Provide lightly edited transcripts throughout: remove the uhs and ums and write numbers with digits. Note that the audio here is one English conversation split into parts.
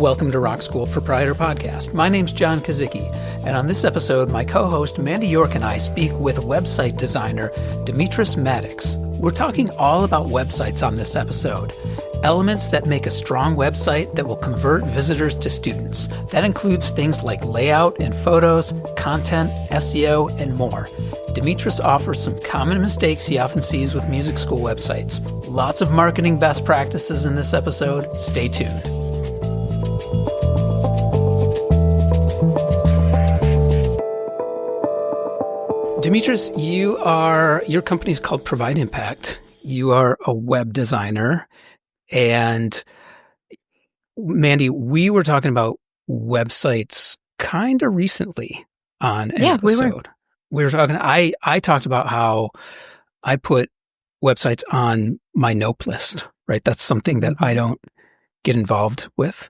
Welcome to Rock School Proprietor Podcast. My name's John Kazicki, and on this episode, my co-host Mandy York and I speak with website designer Demitris Maddox. We're talking all about websites on this episode. Elements that make a strong website that will convert visitors to students. That includes things like layout and photos, content, SEO, and more. Demitris offers some common mistakes he often sees with music school websites. Lots of marketing best practices in this episode. Stay tuned. Demitris, your company's called Provide Impact. You are a web designer. And Mandy, we were talking about websites kind of recently on an episode. We were talking, I talked about how I put websites on my nope list, right? That's something that I don't get involved with.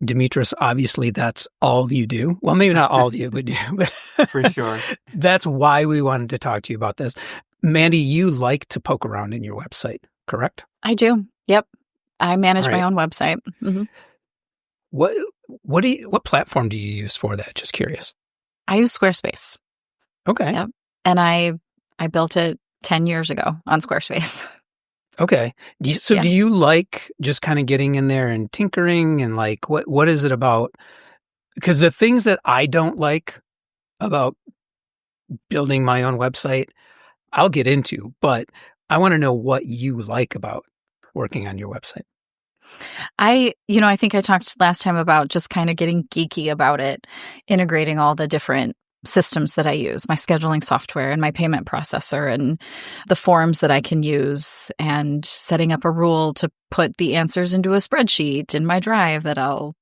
Demitris, obviously that's all you do. Well, maybe not all you would do, but for sure. That's why we wanted to talk to you about this. Mandy, you like to poke around in your website, correct? I do. Yep. I manage my own website. Mm-hmm. What platform do you use for that? Just curious. I use Squarespace. Okay. Yep. And I built it 10 years ago on Squarespace. Okay. Do you like just kind of getting in there and tinkering and like, what is it about? Because the things that I don't like about building my own website, I'll get into, but I want to know what you like about working on your website. I think I talked last time about just kind of getting geeky about it, integrating all the different systems that I use, my scheduling software and my payment processor and the forms that I can use, and setting up a rule to put the answers into a spreadsheet in my Drive that I'll,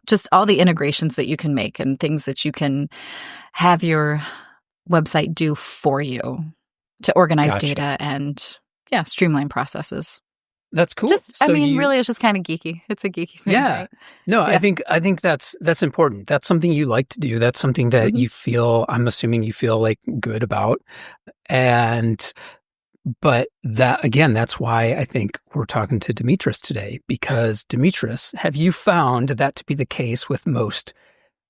just all the integrations that you can make and things that you can have your website do for you to organize data and streamline processes. That's cool. Really, it's just kind of geeky. It's a geeky thing. Yeah. Right? No, yeah. I think that's important. That's something you like to do. That's something that you feel, I'm assuming you feel like good about. But that, again, that's why I think we're talking to Demitris today, because Demitris, have you found that to be the case with most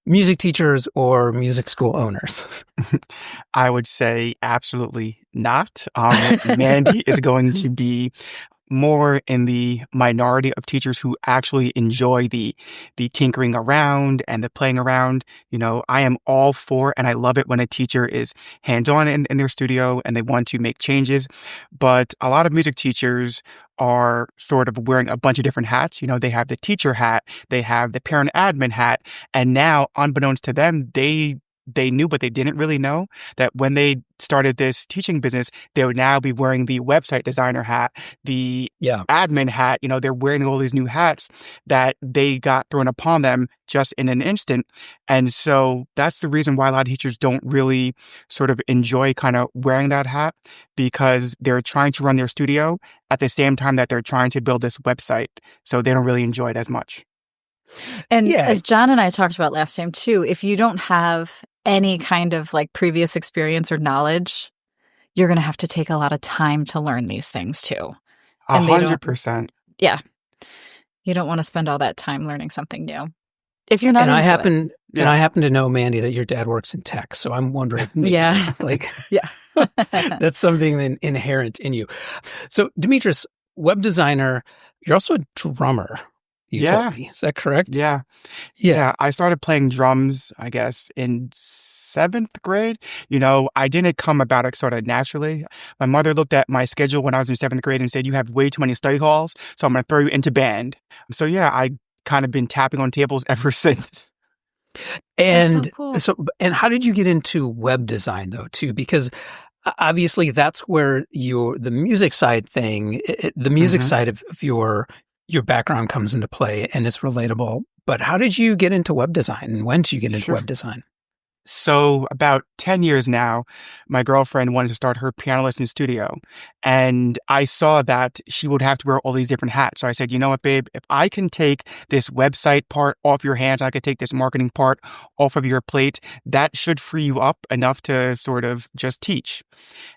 music teachers or music school owners? I would say absolutely not. Mandy is going to be more in the minority of teachers who actually enjoy the tinkering around and the playing around. I am all for, and I love it when a teacher is hands-on in their studio and they want to make changes. But a lot of music teachers are sort of wearing a bunch of different hats. They have the teacher hat, they have the parent admin hat, and now, unbeknownst to them, they knew, but they didn't really know that when they started this teaching business, they would now be wearing the website designer hat, the admin hat. They're wearing all these new hats that they got thrown upon them just in an instant. And so that's the reason why a lot of teachers don't really sort of enjoy kind of wearing that hat, because they're trying to run their studio at the same time that they're trying to build this website. So they don't really enjoy it as much. And as John and I talked about last time too, if you don't have any kind of like previous experience or knowledge, you're going to have to take a lot of time to learn these things too. 100%. Yeah. You don't want to spend all that time learning something new if you're not. And I happen to know, Mandy, that your dad works in tech. So I'm wondering. That's something inherent in you. So Demitris, web designer, you're also a drummer. Told me. Is that correct? Yeah. I started playing drums, I guess, in 7th grade. I didn't come about it sort of naturally. My mother looked at my schedule when I was in 7th grade and said, "You have way too many study halls, so I'm going to throw you into band." So I kind of been tapping on tables ever since. And That's so cool. And how did you get into web design though, too? Because obviously that's where the music side thing, the music side of your background comes into play and it's relatable. But how did you get into web design, and when did you get into web design? So about 10 years now, my girlfriend wanted to start her piano lesson studio. And I saw that she would have to wear all these different hats. So I said, you know what, babe, if I can take this website part off your hands, I could take this marketing part off of your plate, that should free you up enough to sort of just teach.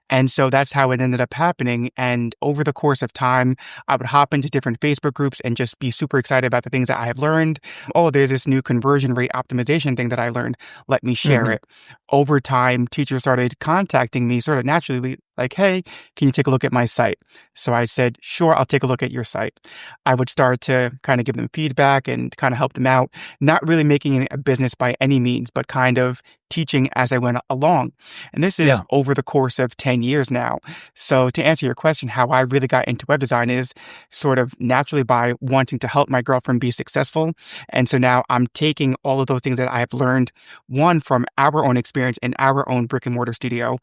And so that's how it ended up happening. And over the course of time, I would hop into different Facebook groups and just be super excited about the things that I have learned. Oh, there's this new conversion rate optimization thing that I learned. Let me share it. Over time, teachers started contacting me sort of naturally, like, hey, can you take a look at my site? So I said, sure, I'll take a look at your site. I would start to kind of give them feedback and kind of help them out, not really making it a business by any means, but kind of teaching as I went along. And this is over the course of 10 years now. So to answer your question, how I really got into web design is sort of naturally by wanting to help my girlfriend be successful. And so now I'm taking all of those things that I have learned, one, from our own experience in our own brick and mortar studio,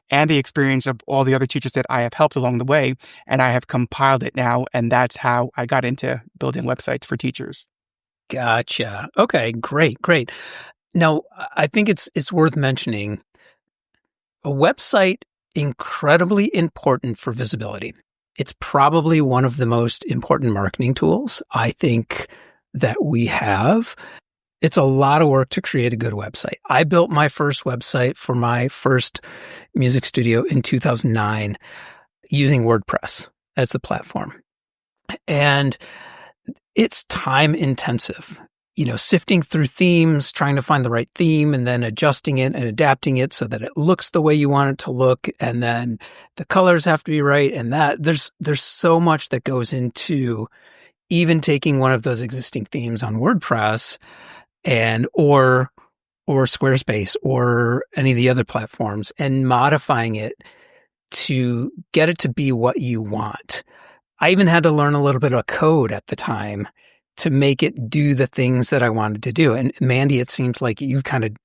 and the experience of all the other teachers that I have helped along the way. And I have compiled it now. And that's how I got into building websites for teachers. Gotcha. Okay, great. Now, I think it's worth mentioning a website incredibly important for visibility. It's probably one of the most important marketing tools I think that we have. It's a lot of work to create a good website. I built my first website for my first music studio in 2009 using WordPress as the platform. And it's time intensive, sifting through themes, trying to find the right theme and then adjusting it and adapting it so that it looks the way you want it to look. And then the colors have to be right. And that there's so much that goes into even taking one of those existing themes on WordPress or Squarespace or any of the other platforms and modifying it to get it to be what you want. I even had to learn a little bit of code at the time to make it do the things that I wanted to do. And Mandy, it seems like you've kind of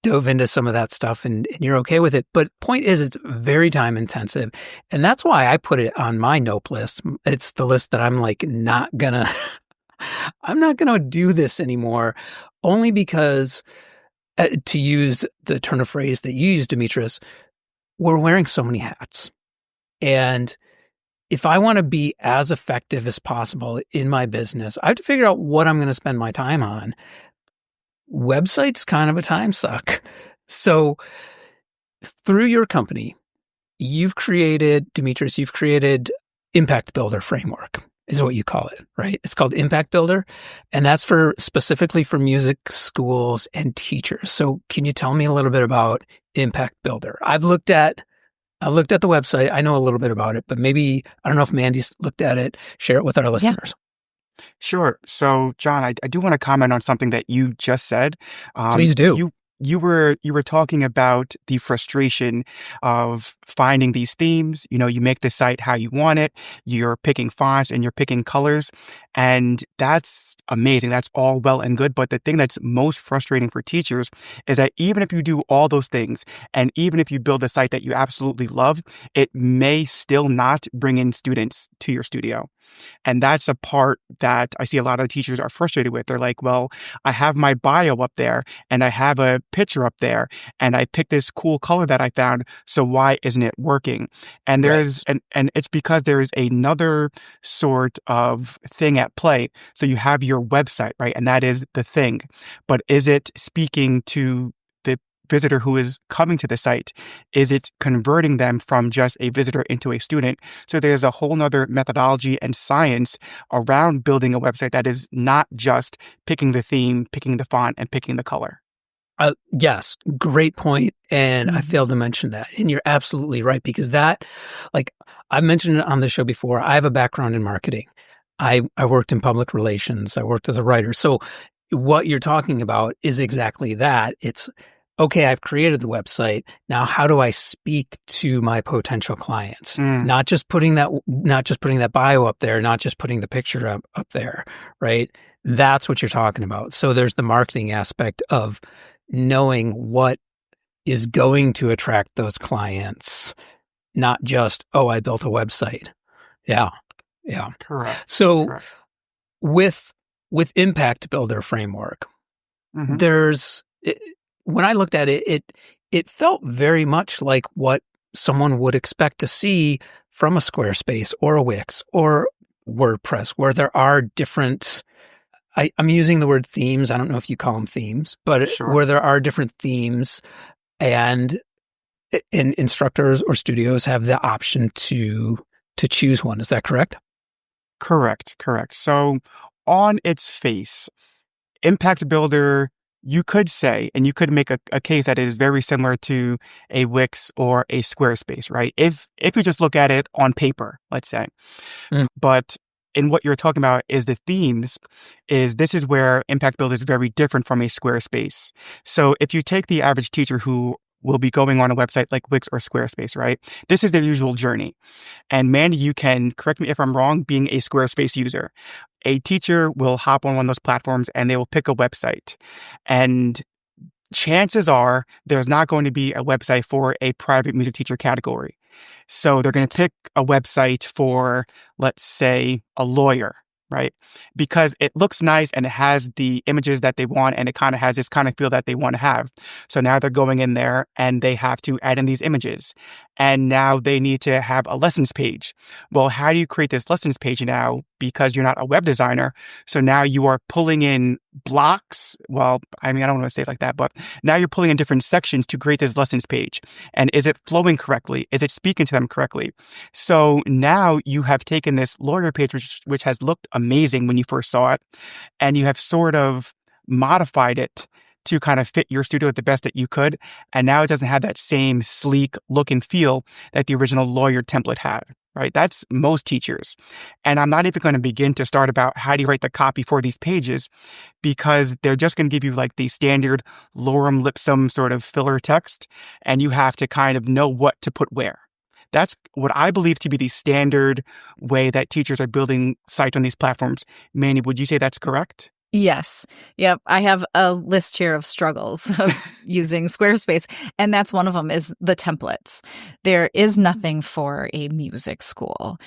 dove into some of that stuff and you're okay with it. But point is, it's very time intensive. And that's why I put it on my nope list. It's the list that I'm like, I'm not gonna do this anymore, only because, to use the turn of phrase that you used, Demitris, we're wearing so many hats. And if I want to be as effective as possible in my business, I have to figure out what I'm going to spend my time on. Website's kind of a time suck. So through your company, Demitris, you've created Impact Builder Framework is what you call it, right? It's called Impact Builder, and that's specifically for music schools and teachers. So can you tell me a little bit about Impact Builder? I've looked at the website. I know a little bit about it, but maybe, I don't know if Mandy's looked at it. Share it with our listeners. Sure. So, John, I do want to comment on something that you just said. Please do. You were talking about the frustration of finding these themes. You make the site how you want it. You're picking fonts and you're picking colors. And that's amazing. That's all well and good. But the thing that's most frustrating for teachers is that even if you do all those things, and even if you build a site that you absolutely love, it may still not bring in students to your studio. And that's a part that I see a lot of teachers are frustrated with. They're like, well, I have my bio up there and I have a picture up there and I picked this cool color that I found. So why isn't it working? And and it's because there is another sort of thing at play. So you have your website, right? And that is the thing. But is it speaking to the visitor who is coming to the site? Is it converting them from just a visitor into a student? So there's a whole nother methodology and science around building a website that is not just picking the theme, picking the font, and picking the color. Yes, great point. And I failed to mention that. And you're absolutely right, because that, like I've mentioned it on the show before, I have a background in marketing. I worked in public relations. I worked as a writer. So what you're talking about is exactly that. It's, okay, I've created the website. Now, how do I speak to my potential clients? Not just putting that bio up there, not just putting the picture up there, right? That's what you're talking about. So there's the marketing aspect of knowing what is going to attract those clients, not just, oh, I built a website. Yeah. Correct. So Correct. with Impact Builder Framework, when I looked at it, it felt very much like what someone would expect to see from a Squarespace or a Wix or WordPress, where there are different, I'm using the word themes. I don't know if you call them themes, but Sure. where there are different themes, and and instructors or studios have the option to choose one. Is that correct? Correct. So on its face, Impact Builder, you could say, and you could make a case that it is very similar to a Wix or a Squarespace, right? If you just look at it on paper, let's say. But in what you're talking about is the themes, this is where Impact Builder is very different from a Squarespace. So if you take the average teacher who will be going on a website like Wix or Squarespace, right? This is their usual journey. And Mandy, you can correct me if I'm wrong, being a Squarespace user. A teacher will hop on one of those platforms and they will pick a website. And chances are there's not going to be a website for a private music teacher category. So they're going to pick a website for, let's say, a lawyer, right? Because it looks nice and it has the images that they want and it kind of has this kind of feel that they want to have. So now they're going in there and they have to add in these images. And now they need to have a lessons page. Well, how do you create this lessons page now? Because you're not a web designer. So now you are pulling in blocks. Well, I mean, I don't want to say it like that, but now you're pulling in different sections to create this lessons page. And is it flowing correctly? Is it speaking to them correctly? So now you have taken this lawyer page, which has looked amazing when you first saw it, and you have sort of modified it to kind of fit your studio the best that you could. And now it doesn't have that same sleek look and feel that the original lawyer template had, right? That's most teachers. And I'm not even going to begin to start about how do you write the copy for these pages, because they're just going to give you like the standard lorem ipsum sort of filler text. And you have to kind of know what to put where. That's what I believe to be the standard way that teachers are building sites on these platforms. Manny, would you say that's correct? Yes. Yep. I have a list here of struggles of using Squarespace, and that's one of them is the templates. There is nothing for a music school.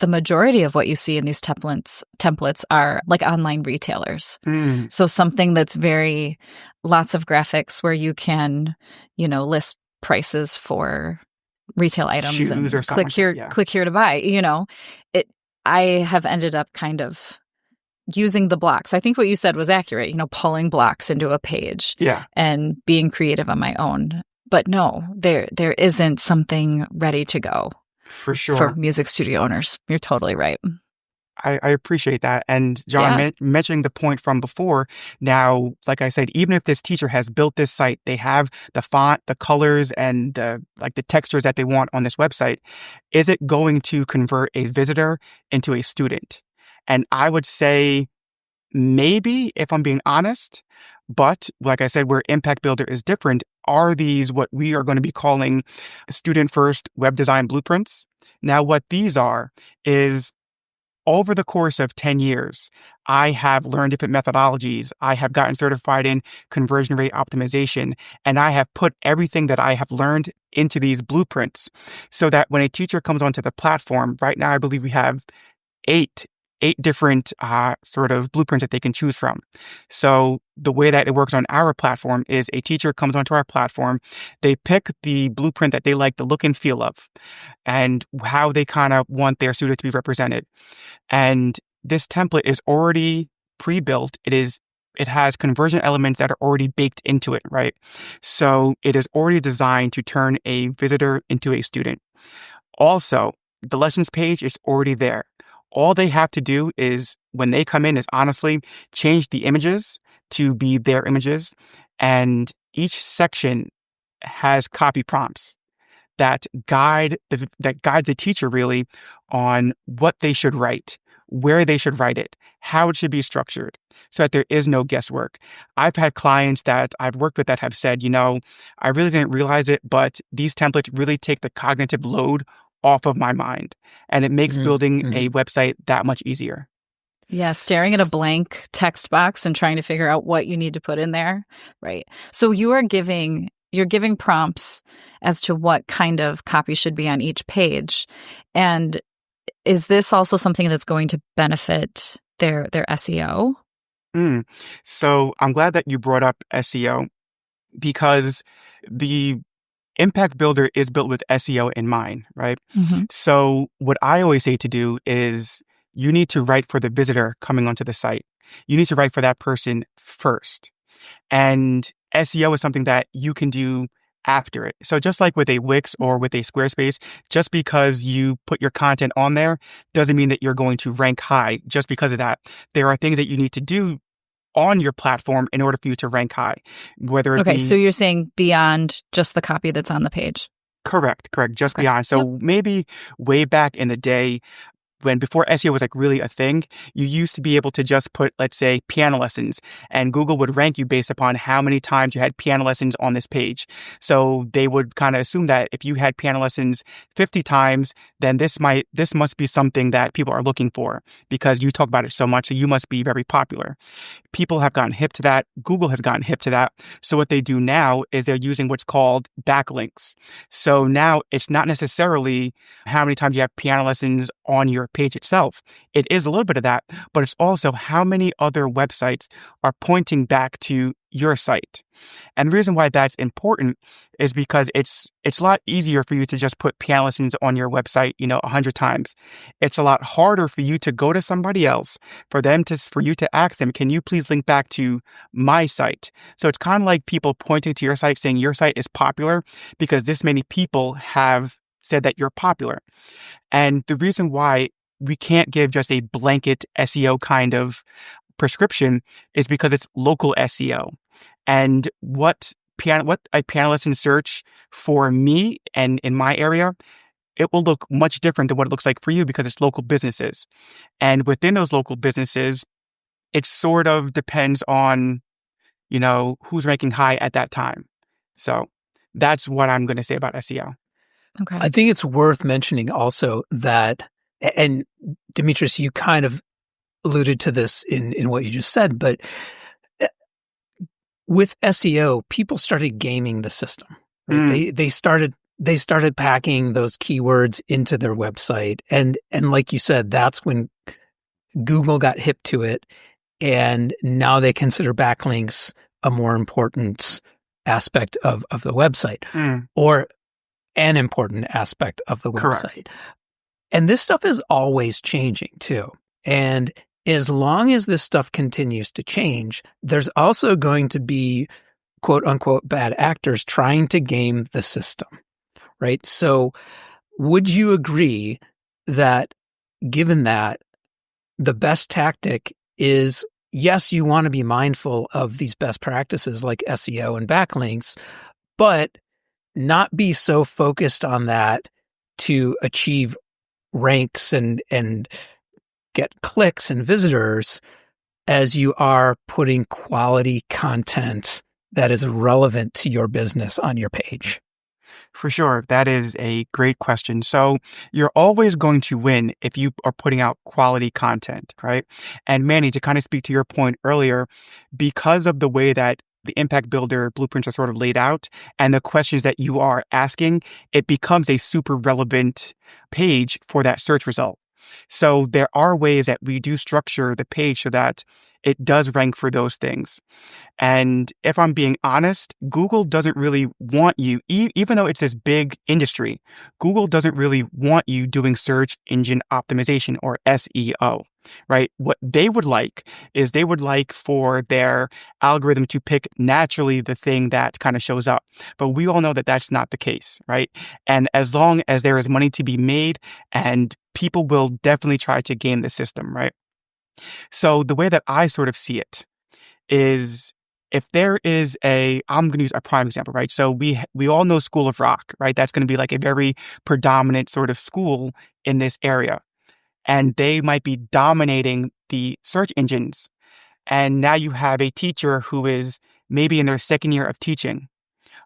The majority of what you see in these templates are like online retailers. So something that's very lots of graphics where you can, list prices for retail items shoes and or click here, click here to buy. I have ended up kind of using the blocks. I think what you said was accurate, pulling blocks into a page and being creative on my own. But no, there isn't something ready to go for sure for music studio owners. You're totally right. I appreciate that. And John, mentioning the point from before, now, like I said, even if this teacher has built this site, they have the font, the colors, and the textures that they want on this website, is it going to convert a visitor into a student? And I would say maybe, if I'm being honest, but like I said, where Impact Builder is different, are these what we are going to be calling student-first web design blueprints? Now, what these are is over the course of 10 years, I have learned different methodologies. I have gotten certified in conversion rate optimization, and I have put everything that I have learned into these blueprints so that when a teacher comes onto the platform, right now I believe we have eight different sort of blueprints that they can choose from. So the way that it works on our platform is a teacher comes onto our platform, they pick the blueprint that they like the look and feel of and how they kind of want their student to be represented. And this template is already pre-built. It has conversion elements that are already baked into it, right? So it is already designed to turn a visitor into a student. Also, the lessons page is already there. All they have to do is, when they come in, is honestly change the images to be their images. And each section has copy prompts that guide the teacher really on what they should write, where they should write it, how it should be structured, so that there is no guesswork. I've had clients that I've worked with that have said, I really didn't realize it, but these templates really take the cognitive load off of my mind, and it makes building a website that much easier. Yeah, staring at a blank text box and trying to figure out what you need to put in there. Right. So you're giving prompts as to what kind of copy should be on each page. And is this also something that's going to benefit their SEO? So I'm glad that you brought up SEO, because the Impact Builder is built with SEO in mind, right? So what I always say to do is you need to write for the visitor coming onto the site. You need to write for that person first. And SEO is something that you can do after it. So just like with a Wix or with a Squarespace, just because you put your content on there doesn't mean that you're going to rank high just because of that. There are things that you need to do on your platform in order for you to rank high, whether it be... So you're saying beyond just the copy that's on the page. Correct. Just beyond. So maybe way back in the day, when before SEO was like really a thing, you used to be able to just put, let's say, piano lessons, and Google would rank you based upon how many times you had piano lessons on this page. So they would kind of assume that if you had piano lessons 50 times, then this must be something that people are looking for because you talk about it so much, so you must be very popular. People have gotten hip to that. Google has gotten hip to that. So what they do now is they're using what's called backlinks. So now it's not necessarily how many times you have piano lessons on your page itself. It is a little bit of that, but it's also how many other websites are pointing back to your site. And the reason why that's important is because it's a lot easier for you to just put piano lessons on your website, 100 times. It's a lot harder for you to go to somebody else, for you to ask them, can you please link back to my site? So it's kind of like people pointing to your site saying your site is popular because this many people have said that you're popular. And the reason why we can't give just a blanket SEO kind of prescription is because it's local SEO. And what a piano lesson search for me and in my area, it will look much different than what it looks like for you because it's local businesses. And within those local businesses, it sort of depends on, who's ranking high at that time. So that's what I'm going to say about SEO. Okay. I think it's worth mentioning also that, and Demitris, you kind of alluded to this in what you just said, but with SEO, people started gaming the system. Right? They started packing those keywords into their website, and like you said, that's when Google got hip to it, and now they consider backlinks a more important aspect of the website, or an important aspect of the website. Correct. And this stuff is always changing too. And as long as this stuff continues to change, there's also going to be quote unquote bad actors trying to game the system, right? So would you agree that given that the best tactic is, yes, you want to be mindful of these best practices like SEO and backlinks, but not be so focused on that to achieve ranks and get clicks and visitors as you are putting quality content that is relevant to your business on your page? For sure. That is a great question. So you're always going to win if you are putting out quality content, right? And Manny, to kind of speak to your point earlier, because of the way that the Impact Builder blueprints are sort of laid out and the questions that you are asking, it becomes a super relevant page for that search result. So there are ways that we do structure the page so that it does rank for those things. And if I'm being honest, Google doesn't really want you, even though it's this big industry, Google doesn't really want you doing search engine optimization or SEO, right? What they would like is they would like for their algorithm to pick naturally the thing that kind of shows up. But we all know that that's not the case, right? And as long as there is money to be made, and people will definitely try to game the system, right? So the way that I sort of see it is, if there is I'm going to use a prime example, right? So we all know School of Rock, right? That's going to be like a very predominant sort of school in this area. And they might be dominating the search engines. And now you have a teacher who is maybe in their second year of teaching.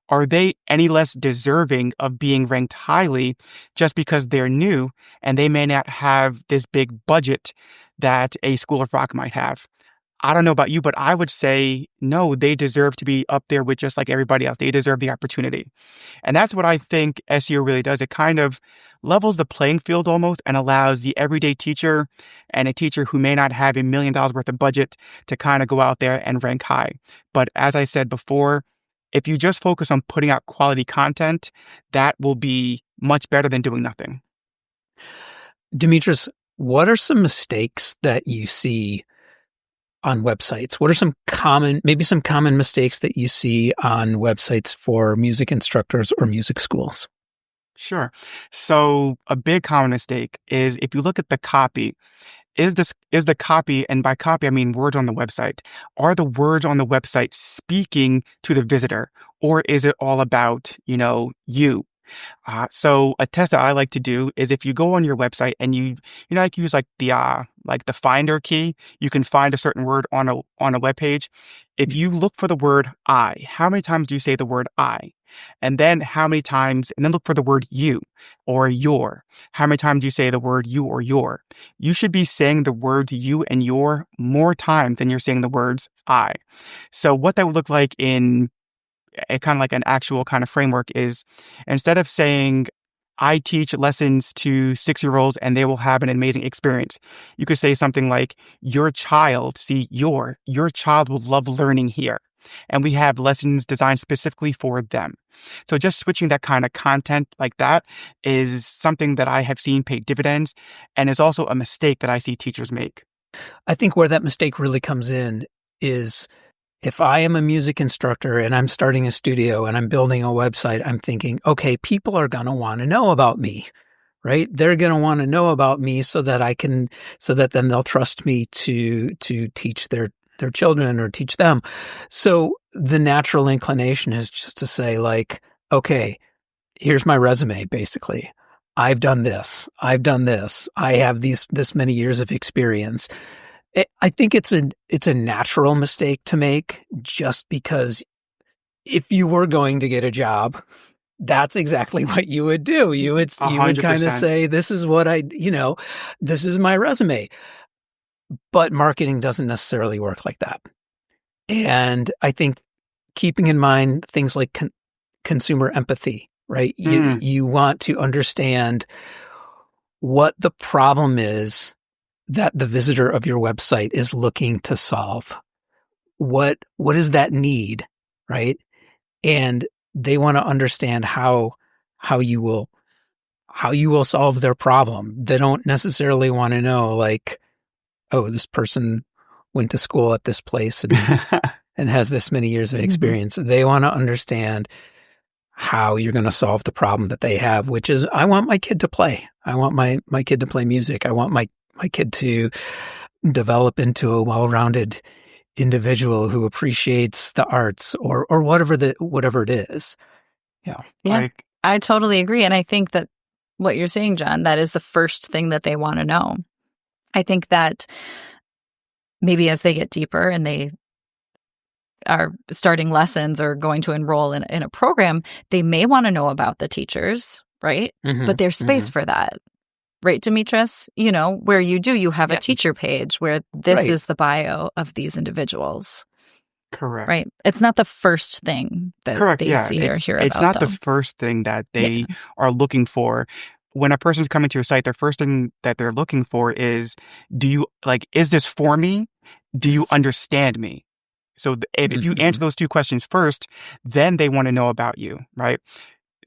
Are they any less deserving of being ranked highly just because they're new and they may not have this big budget that a School of Rock might have? I don't know about you, but I would say, no, they deserve to be up there with just like everybody else. They deserve the opportunity. And that's what I think SEO really does. It kind of levels the playing field almost and allows the everyday teacher and a teacher who may not have $1 million worth of budget to kind of go out there and rank high. But as I said before, if you just focus on putting out quality content, that will be much better than doing nothing. Demitris, what are some mistakes that you see on websites? What are maybe some common mistakes that you see on websites for music instructors or music schools? Sure. So a big common mistake is if you look at the copy, is the copy, and by copy I mean words on the website, are the words on the website speaking to the visitor, or is it all about, you? So a test that I like to do is if you go on your website and you like use like the finder key, you can find a certain word on a web page. If you look for the word I, how many times do you say the word I? And then and then look for the word you or your. How many times do you say the word you or your? You should be saying the words you and your more times than you're saying the words I. So what that would look like in a kind of like an actual kind of framework is, instead of saying, I teach lessons to 6-year-olds and they will have an amazing experience, you could say something like, your child will love learning here. And we have lessons designed specifically for them. So just switching that kind of content like that is something that I have seen pay dividends, and is also a mistake that I see teachers make. I think where that mistake really comes in is, if I am a music instructor and I'm starting a studio and I'm building a website, I'm thinking, okay, people are going to want to know about me, right? They're going to want to know about me so that then they'll trust me to teach their children or teach them. So the natural inclination is just to say like, okay, here's my resume, basically. I've done this. I have this many years of experience. I think it's a natural mistake to make, just because if you were going to get a job, that's exactly what you would do. You would kind of say, this is what this is my resume. But marketing doesn't necessarily work like that. And I think keeping in mind things like consumer empathy, right? You want to understand what the problem is that the visitor of your website is looking to solve. What is that need, right? And they want to understand how you will solve their problem. They don't necessarily want to know like, oh, this person went to school at this place and has this many years of experience. They want to understand how you're going to solve the problem that they have, which is, I want my kid to play. I want my kid to play music. I want my kid to develop into a well-rounded individual who appreciates the arts or whatever it is. Yeah. I totally agree. And I think that what you're saying, John, that is the first thing that they want to know. I think that maybe as they get deeper and they are starting lessons or going to enroll in a program, they may want to know about the teachers, right? Mm-hmm. But there's space for that. Right, Demitris? Where you have a teacher page where this is the bio of these individuals. Correct. Right. It's not the first thing that they see or hear about. It's not the first thing that they are looking for. When a person's coming to your site, the first thing that they're looking for is, is this for me? Do you understand me? So if you answer those two questions first, then they want to know about you, right?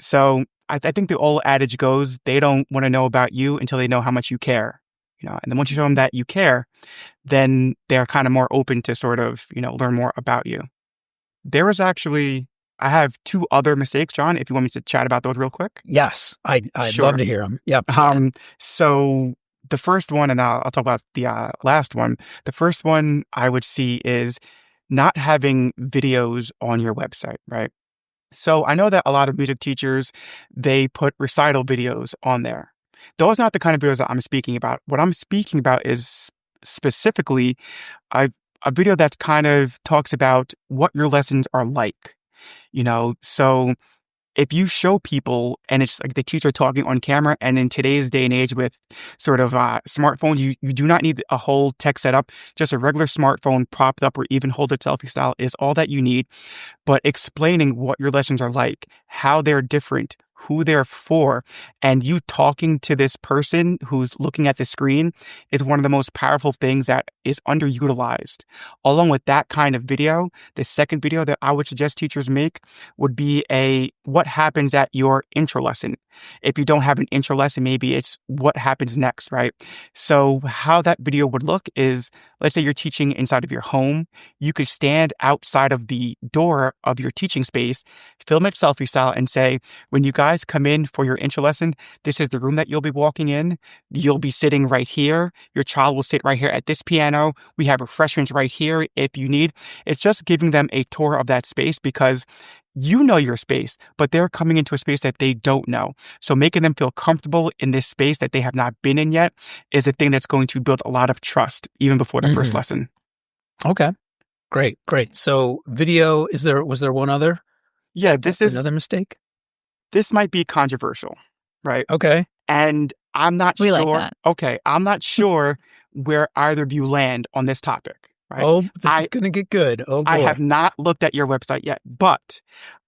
So I think the old adage goes, they don't want to know about you until they know how much you care, and then once you show them that you care, then they're kind of more open to sort of, learn more about you. I have 2 other mistakes, John, if you want me to chat about those real quick. Yes, I'd love to hear them. Yep. So the first one, and I'll talk about the last one. The first one I would see is not having videos on your website, right? So I know that a lot of music teachers, they put recital videos on there. Those are not the kind of videos that I'm speaking about. What I'm speaking about is specifically a video that kind of talks about what your lessons are like. So if you show people and it's like the teacher talking on camera, and in today's day and age with sort of smartphones, you do not need a whole tech setup. Just a regular smartphone propped up or even hold it selfie style is all that you need. But explaining what your lessons are like, how they're different, who they're for, and you talking to this person who's looking at the screen is one of the most powerful things that is underutilized. Along with that kind of video, the second video that I would suggest teachers make would be what happens at your intro lesson. If you don't have an intro lesson, maybe it's what happens next, right? So how that video would look is, let's say you're teaching inside of your home. You could stand outside of the door of your teaching space, film it selfie style, and say, when you guys come in for your intro lesson, this is the room that you'll be walking in. You'll be sitting right here. Your child will sit right here at this piano. We have refreshments right here if you need. It's just giving them a tour of that space, because you know your space, but they're coming into a space that they don't know. So making them feel comfortable in this space that they have not been in yet is a thing that's going to build a lot of trust even before the first lesson. Okay. Great. So video, was there one other? Yeah, this is another mistake. This might be controversial, right? Okay. And I'm not We sure. like that. Okay. I'm not sure where either of you land on this topic. Right? Oh, this is going to get good. Oh, boy. I have not looked at your website yet, but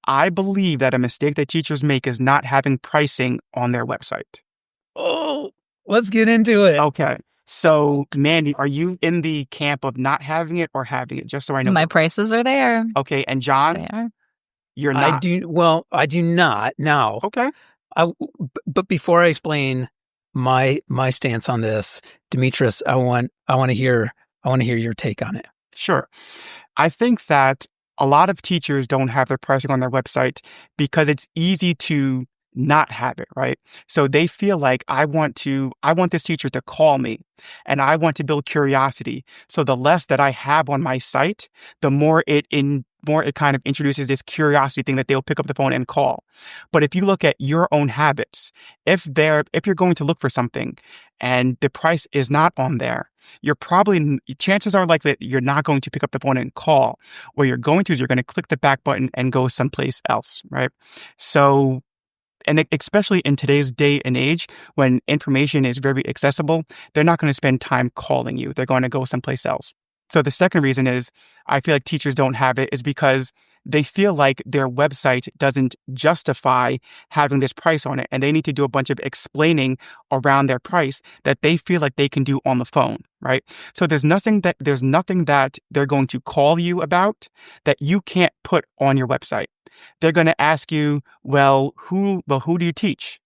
I believe that a mistake that teachers make is not having pricing on their website. Oh, let's get into it. Okay. So, Mandy, are you in the camp of not having it or having it? Just so I know. My prices are there. Okay. And John, They are. you're not. I do not now. Okay. But before I explain my stance on this, Demitris, I want to hear your take on it. Sure. I think that a lot of teachers don't have their pricing on their website because it's easy to not have it, right? So they feel like I want this teacher to call me and I want to build curiosity. So the less that I have on my site, the more it kind of introduces this curiosity thing that they'll pick up the phone and call. But if you look at your own habits, if you're going to look for something and the price is not on there, chances are likely that you're not going to pick up the phone and call. What you're going to is you're going to click the back button and go someplace else, right? So, and especially in today's day and age when information is very accessible, they're not going to spend time calling you. They're going to go someplace else. So the second reason is I feel like teachers don't have it is because they feel like their website doesn't justify having this price on it, and they need to do a bunch of explaining around their price that they feel like they can do on the phone, right? So there's nothing that they're going to call you about that you can't put on your website. They're going to ask you, who do you teach?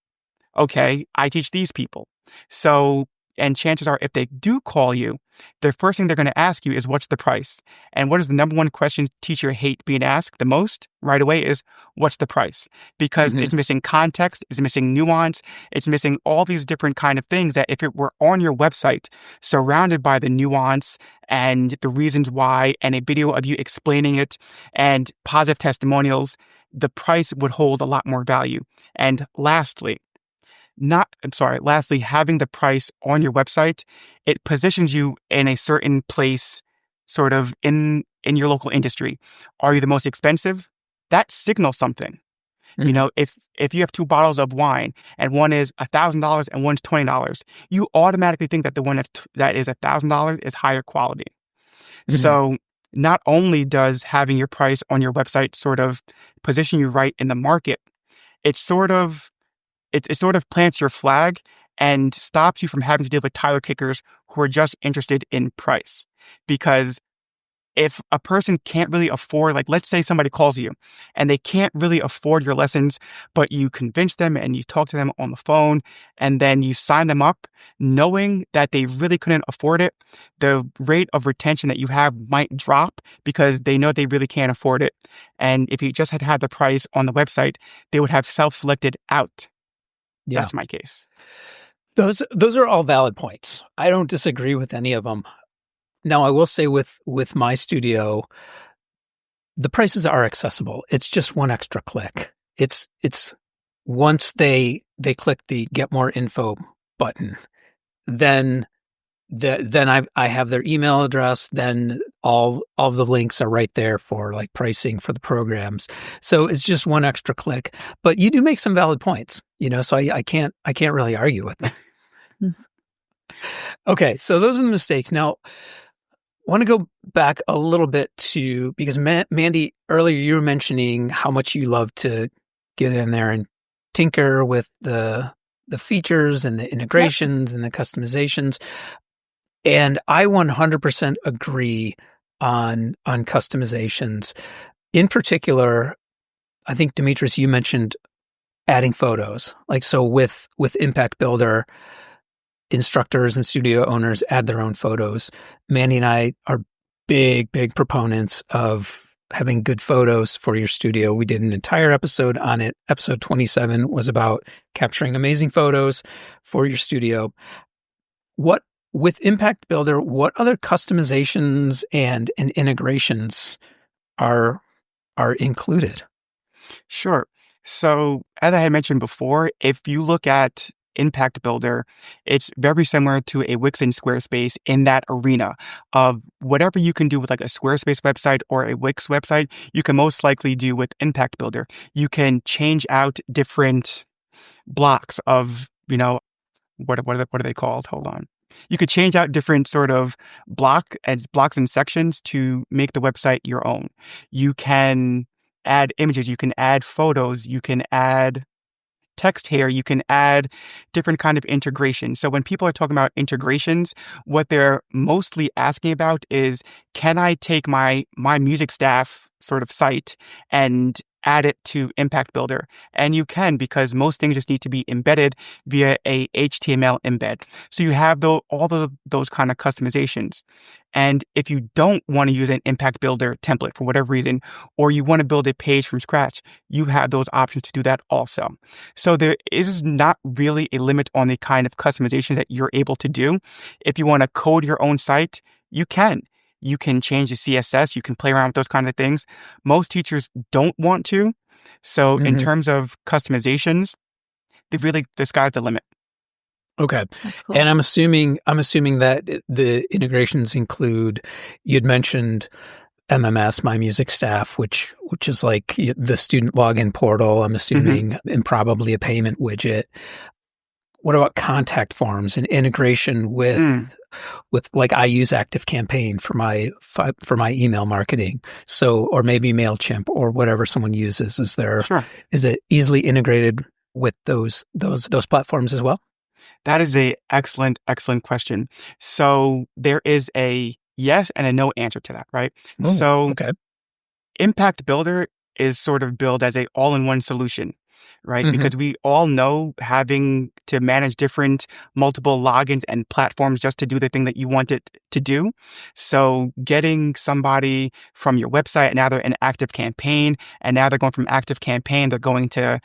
Okay, I teach these people. So, and chances are if they do call you, the first thing they're going to ask you is, what's the price? And what is the number one question teacher hate being asked the most right away is, what's the price? Because it's missing context, it's missing nuance, it's missing all these different kind of things that if it were on your website, surrounded by the nuance and the reasons why, and a video of you explaining it and positive testimonials, the price would hold a lot more value. And lastly, having the price on your website, it positions you in a certain place, sort of in your local industry. Are you the most expensive? That signals something. Mm-hmm. You know, if you have two bottles of wine and one is $1,000 and one's $20, you automatically think that the one that is $1,000 is higher quality. Mm-hmm. So not only does having your price on your website sort of position you right in the market, it sort of plants your flag and stops you from having to deal with tire kickers who are just interested in price. Because if a person can't really afford, like let's say somebody calls you and they can't really afford your lessons, but you convince them and you talk to them on the phone and then you sign them up knowing that they really couldn't afford it, the rate of retention that you have might drop because they know they really can't afford it. And if you just had the price on the website, they would have self-selected out. Yeah. That's my case. Those are all valid points. I don't disagree with any of them. Now, I will say with my studio, the prices are accessible. It's just one extra click. It's once they click the get more info button, then I have their email address. Then all the links are right there for like pricing for the programs. So it's just one extra click. But you do make some valid points, so I can't really argue with them. Okay, so those are the mistakes. Now, I want to go back a little bit because Mandy, earlier you were mentioning how much you love to get in there and tinker with the features and the integrations and the customizations. And I 100% agree on customizations. In particular, I think, Demitris, you mentioned adding photos. Like, so with Impact Builder, instructors and studio owners add their own photos. Mandy and I are big proponents of having good photos for your studio. We did an entire episode on it. Episode 27 was about capturing amazing photos for your studio. With Impact Builder, what other customizations and integrations are included? Sure. So, as I had mentioned before, if you look at Impact Builder, it's very similar to a Wix and Squarespace in that arena of whatever you can do with like a Squarespace website or a Wix website, you can most likely do with Impact Builder. You can change out different blocks of, what are they called? Hold on. You could change out different sort of blocks and sections to make the website your own. You can add images, you can add photos, you can add text here, you can add different kind of integration. So when people are talking about integrations, what they're mostly asking about is, can I take my music staff sort of site and add it to Impact Builder? And you can, because most things just need to be embedded via a HTML embed. So you have those kind of customizations. And if you don't want to use an Impact Builder template for whatever reason, or you want to build a page from scratch, you have those options to do that also. So there is not really a limit on the kind of customization that you're able to do. If you want to code your own site, you can. You can change the CSS. You can play around with those kind of things. Most teachers don't want to. So in terms of customizations, the sky's the limit. Okay. Cool. And I'm assuming that the integrations include, you'd mentioned MMS, My Music Staff, which is like the student login portal, I'm assuming, and probably a payment widget. What about contact forms and integration with like, I use ActiveCampaign for my email marketing. So, or maybe MailChimp or whatever someone uses. Is it easily integrated with those platforms as well? That is a excellent question. So there is a yes and a no answer to that, right? Okay. Impact Builder is sort of billed as a all-in-one solution, right? Because we all know having to manage multiple logins and platforms just to do the thing that you want it to do. So getting somebody from your website, and now they're in ActiveCampaign, and now they're going from ActiveCampaign, they're going to,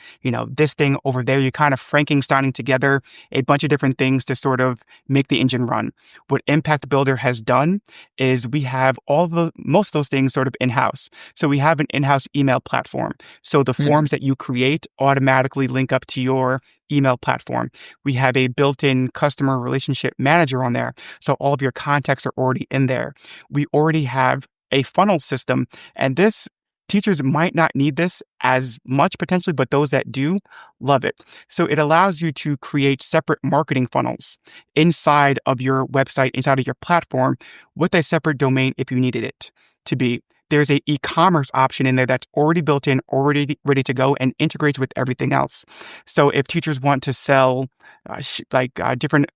this thing over there. You're kind of Frankensteining together a bunch of different things to sort of make the engine run. What Impact Builder has done is we have most of those things sort of in-house. So we have an in-house email platform. So the forms that you create automatically link up to your email platform. We have a built-in customer relationship manager on there. So all of your contacts are already in there. We already have a funnel system, and teachers might not need this as much potentially, but those that do love it. So it allows you to create separate marketing funnels inside of your website, inside of your platform, with a separate domain if you needed it to be. There's a e-commerce option in there that's already built in, already ready to go, and integrates with everything else. So if teachers want to sell different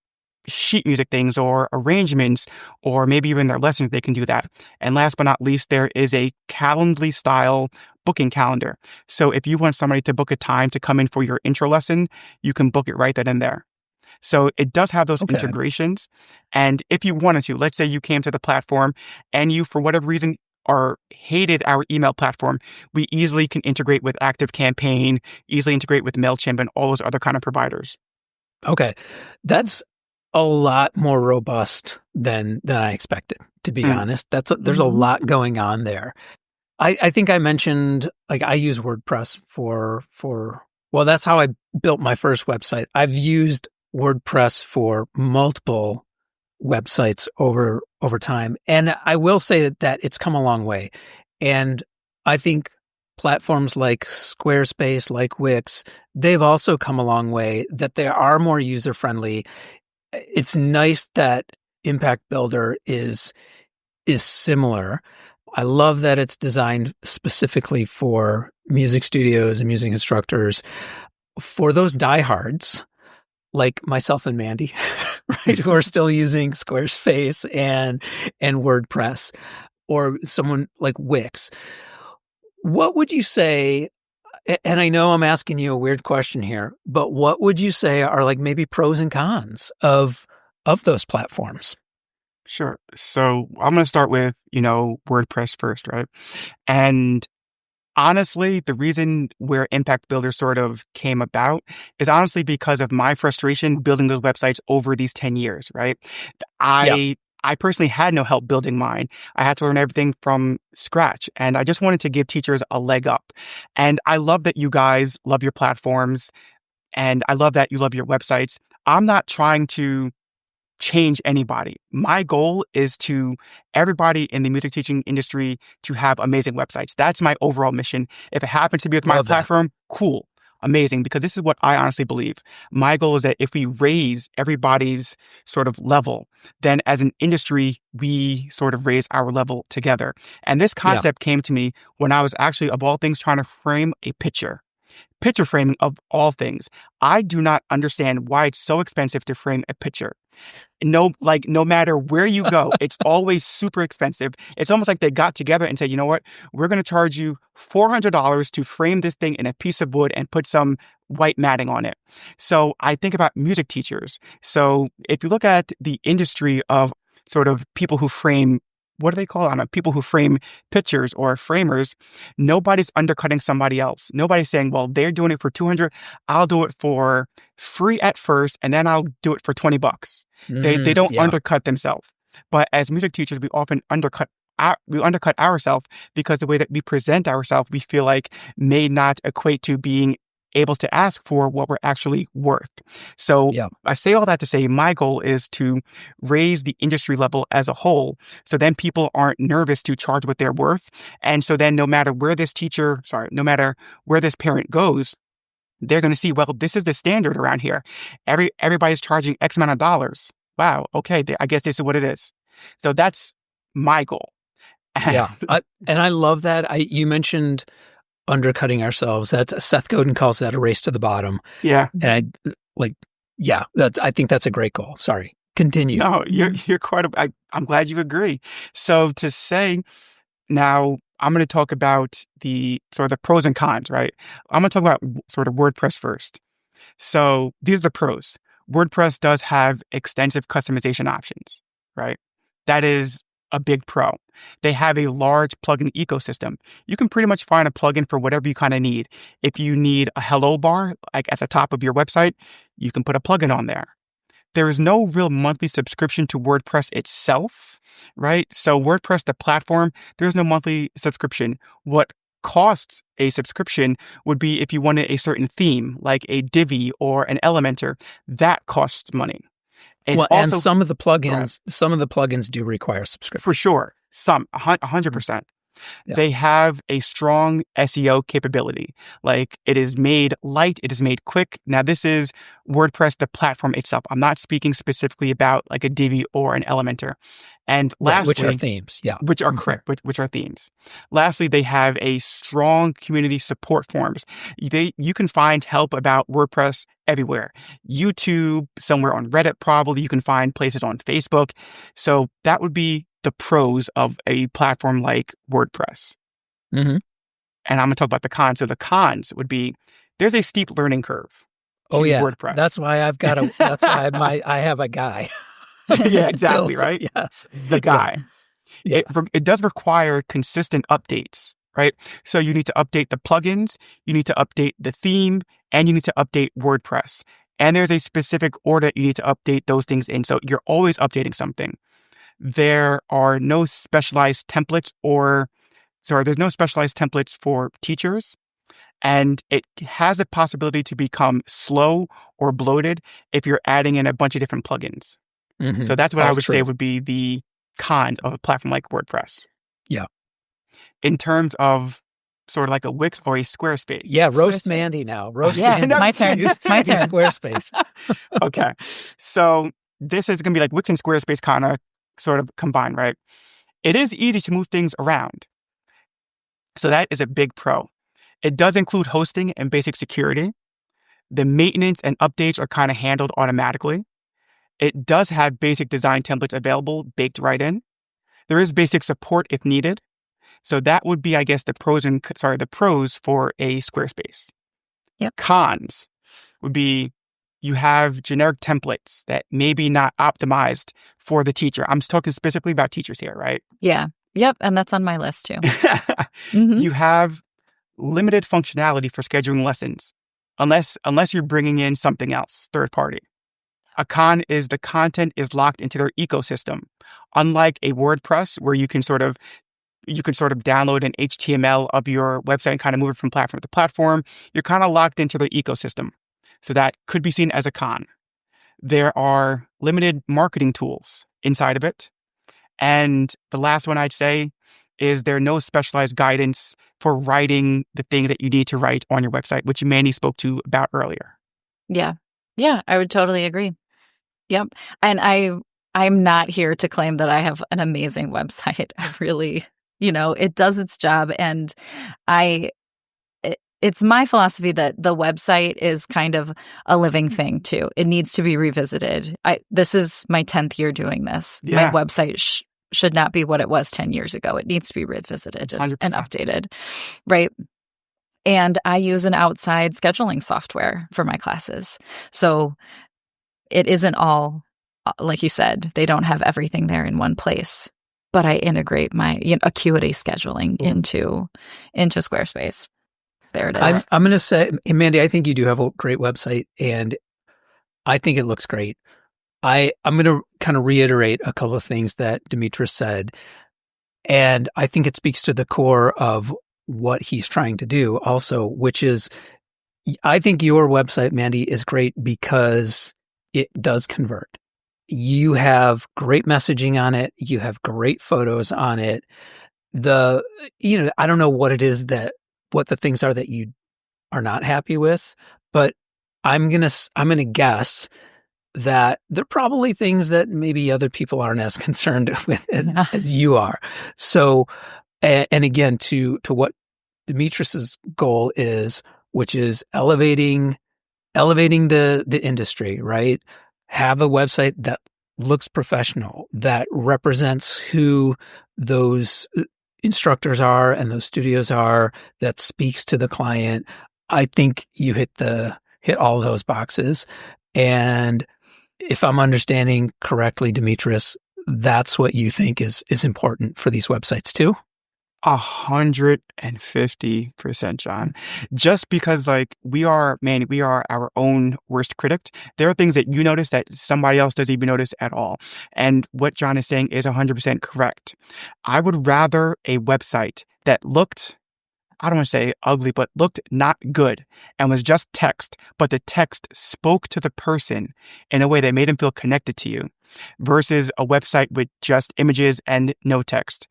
sheet music things or arrangements, or maybe even their lessons, they can do that. And last but not least, there is a Calendly style booking calendar. So if you want somebody to book a time to come in for your intro lesson, you can book it right then and there. So it does have those integrations. And if you wanted to, let's say you came to the platform and you, for whatever reason, hated our email platform, we easily can integrate with ActiveCampaign, easily integrate with MailChimp and all those other kind of providers. Okay. That's a lot more robust than I expected, to be honest. There's a lot going on there. I think I mentioned, like, I use WordPress well, that's how I built my first website. I've used WordPress for multiple websites over time. And I will say that it's come a long way. And I think platforms like Squarespace, like Wix, they've also come a long way, that they are more user-friendly. It's nice that Impact Builder is similar. I love that it's designed specifically for music studios and music instructors. For those diehards, like myself and Mandy, right, who are still using Squarespace and WordPress, or someone like Wix, what would you say And I know I'm asking you a weird question here, but what would you say are like maybe pros and cons of those platforms? Sure. So I'm going to start with, WordPress first, right? And honestly, the reason where Impact Builder sort of came about is honestly because of my frustration building those websites over these 10 years, right? Yeah. I personally had no help building mine. I had to learn everything from scratch, and I just wanted to give teachers a leg up. And I love that you guys love your platforms, and I love that you love your websites. I'm not trying to change anybody. My goal is to everybody in the music teaching industry to have amazing websites. That's my overall mission. If it happens to be with my Love that. platform, cool, amazing, because this is what I honestly believe. My goal is that if we raise everybody's sort of level, then as an industry, we sort of raise our level together. And this concept came to me when I was actually, of all things, trying to frame a picture. Picture framing of all things. I do not understand why it's so expensive to frame a picture. No matter where you go, it's always super expensive. It's almost like they got together and said, you know what? We're going to charge you $400 to frame this thing in a piece of wood and put some white matting on it. So I think about music teachers. So if you look at the industry of sort of people who frame, what do they call it? I don't know, people who frame pictures or framers, nobody's undercutting somebody else. Nobody's saying, well, they're doing it for 200. I'll do it for free at first, and then I'll do it for $20. They don't undercut themselves. But as music teachers, we often undercut ourselves because the way that we present ourselves, we feel like may not equate to being able to ask for what we're actually worth. So I say all that to say my goal is to raise the industry level as a whole. So then people aren't nervous to charge what they're worth. And so then no matter where this parent goes, they're going to see, well, this is the standard around here. Everybody's charging X amount of dollars. Wow. Okay. I guess this is what it is. So that's my goal. And I love that. You mentioned undercutting ourselves. That's Seth Godin calls that a race to the bottom. Yeah. And I think that's a great goal. Sorry. Continue. No, you're quite, I'm glad you agree. So to say now, I'm going to talk about the sort of the pros and cons, right? I'm going to talk about sort of WordPress first. So these are the pros. WordPress does have extensive customization options, right? That is a big pro. They have a large plugin ecosystem. You can pretty much find a plugin for whatever you kind of need. If you need a hello bar, like at the top of your website, you can put a plugin on there. There is no real monthly subscription to WordPress itself, right? So WordPress, the platform, there's no monthly subscription. What costs a subscription would be if you wanted a certain theme, like a Divi or an Elementor, that costs money. And some of the plugins do require subscription. For sure. 100%. Yeah. They have a strong SEO capability. Like it is made light, it is made quick. Now this is WordPress, the platform itself. I'm not speaking specifically about like a Divi or an Elementor. And lastly, which are themes, which are correct, which are themes. Lastly, they have a strong community support forums. You can find help about WordPress everywhere. YouTube, somewhere on Reddit, probably. You can find places on Facebook. So that would be the pros of a platform like WordPress. Mm-hmm. And I'm going to talk about the cons. So the cons would be there's a steep learning curve to WordPress. That's why I have a guy. Yeah, exactly, right? Yes. The guy. Yeah. It does require consistent updates, right? So you need to update the plugins, you need to update the theme, and you need to update WordPress. And there's a specific order you need to update those things in. So you're always updating something. There are no specialized templates there's no specialized templates for teachers. And it has a possibility to become slow or bloated if you're adding in a bunch of different plugins. Mm-hmm. So that's what I would say would be the con of a platform like WordPress. Yeah. In terms of sort of like a Wix or a Squarespace. Yeah, roast Mandy now. Mandy. My turn. My turn. Squarespace. Okay. So this is going to be like Wix and Squarespace kind of sort of combined, right? It is easy to move things around. So that is a big pro. It does include hosting and basic security. The maintenance and updates are kind of handled automatically. It does have basic design templates available, baked right in. There is basic support if needed. So that would be, I guess, the pros for a Squarespace. Yep. Cons would be you have generic templates that may be not optimized for the teacher. I'm talking specifically about teachers here, right? Yeah. Yep. And that's on my list too. Mm-hmm. You have limited functionality for scheduling lessons, unless you're bringing in something else, third party. A con is the content is locked into their ecosystem. Unlike a WordPress where you can sort of download an HTML of your website and kind of move it from platform to platform, you're kind of locked into the ecosystem. So that could be seen as a con. There are limited marketing tools inside of it. And the last one I'd say is there no specialized guidance for writing the things that you need to write on your website, which Mandy spoke to about earlier. Yeah. Yeah, I would totally agree. Yep. And I'm not here to claim that I have an amazing website. I really, it does its job. And it's my philosophy that the website is kind of a living thing too. It needs to be revisited. This is my 10th year doing this. Yeah. My website should not be what it was 10 years ago. It needs to be revisited and updated. Right. And I use an outside scheduling software for my classes. So it isn't all, like you said, they don't have everything there in one place. But I integrate my Acuity scheduling into Squarespace. There it is. I'm going to say, Mandy, I think you do have a great website, and I think it looks great. I'm going to kind of reiterate a couple of things that Demitris said, and I think it speaks to the core of what he's trying to do also, which is, I think your website, Mandy, is great because it does convert. You have great messaging on it. You have great photos on it. I don't know what it is what the things are that you are not happy with, but I'm going to guess that they're probably things that maybe other people aren't as concerned with as you are. So, and again, to what Demitris's goal is, which is elevating the industry, right? Have a website that looks professional, that represents who those instructors are and those studios are, that speaks to the client. I think you hit all those boxes. And if I'm understanding correctly, Demitris, that's what you think is important for these websites too? 150%, John. Just because we are our own worst critic. There are things that you notice that somebody else doesn't even notice at all. And what John is saying is 100% correct. I would rather a website that looked, I don't want to say ugly, but looked not good and was just text, but the text spoke to the person in a way that made him feel connected to you versus a website with just images and no text.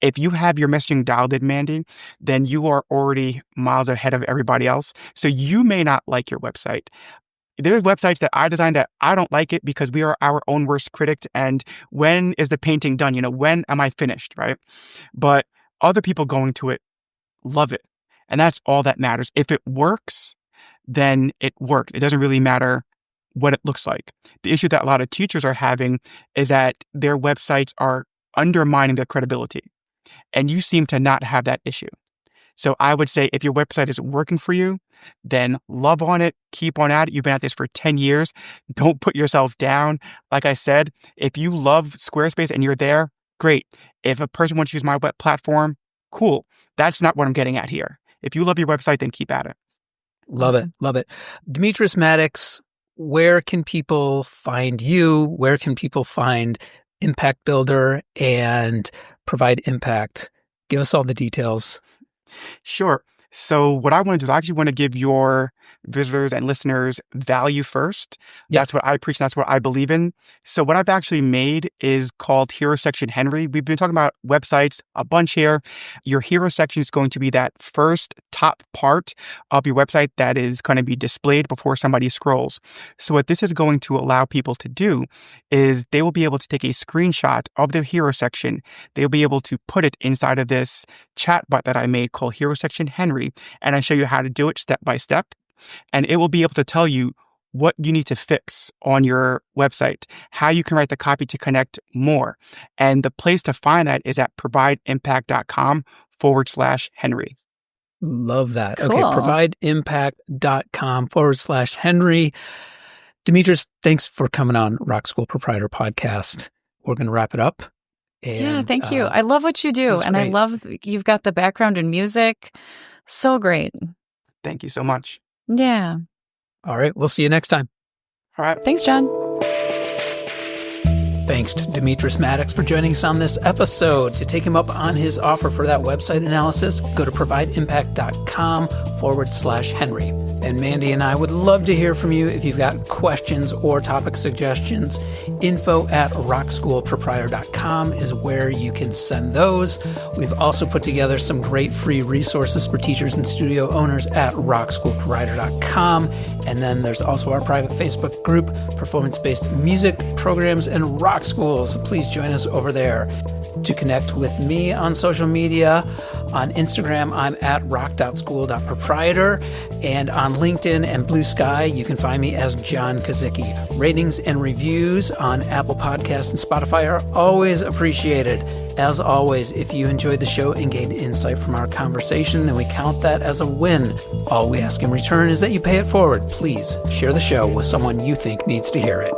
If you have your messaging dialed in, Mandy, then you are already miles ahead of everybody else. So you may not like your website. There's websites that I designed that I don't like it because we are our own worst critic. And when is the painting done? When am I finished, right? But other people going to it love it. And that's all that matters. If it works, then it works. It doesn't really matter what it looks like. The issue that a lot of teachers are having is that their websites are undermining their credibility. And you seem to not have that issue. So I would say if your website is working for you, then love on it, keep on at it. You've been at this for 10 years. Don't put yourself down. Like I said, if you love Squarespace and you're there, great. If a person wants to use my web platform, cool. That's not what I'm getting at here. If you love your website, then keep at it. Love it. Love it. Demitris, Maddox, where can people find you? Where can people find Impact Builder and Provide Impact? Give us all the details. Sure. So what I want to do, I actually want to give your visitors and listeners value first. Yep. That's what I preach. And that's what I believe in. So what I've actually made is called Hero Section Henry. We've been talking about websites a bunch here. Your hero section is going to be that first top part of your website that is going to be displayed before somebody scrolls. So what this is going to allow people to do is they will be able to take a screenshot of their hero section. They'll be able to put it inside of this chatbot that I made called Hero Section Henry. And I show you how to do it step by step. And it will be able to tell you what you need to fix on your website, how you can write the copy to connect more. And the place to find that is at provideimpact.com provideimpact.com/Henry. Love that. Cool. Okay, provideimpact.com/Henry. Demitris, thanks for coming on Rock School Proprietor Podcast. We're going to wrap it up. And, thank you. I love what you do. And I love you've got the background in music. So great. Thank you so much. Yeah. All right. We'll see you next time. All right. Thanks, John. Thanks to Demitris Maddox for joining us on this episode. To take him up on his offer for that website analysis, go to provideimpact.com/Henry. And Mandy and I would love to hear from you if you've got questions or topic suggestions. info@rockschoolproprietor.com is where you can send those. We've also put together some great free resources for teachers and studio owners at rockschoolproprietor.com. And then there's also our private Facebook group, Performance-Based Music Programs and Rock Schools. Please join us over there. To connect with me on social media, on Instagram, I'm at rock.school.proprietor, and on LinkedIn and Blue Sky, you can find me as John Kozicki. Ratings and reviews on Apple Podcasts and Spotify are always appreciated. As always, if you enjoyed the show and gained insight from our conversation, then we count that as a win. All we ask in return is that you pay it forward. Please share the show with someone you think needs to hear it.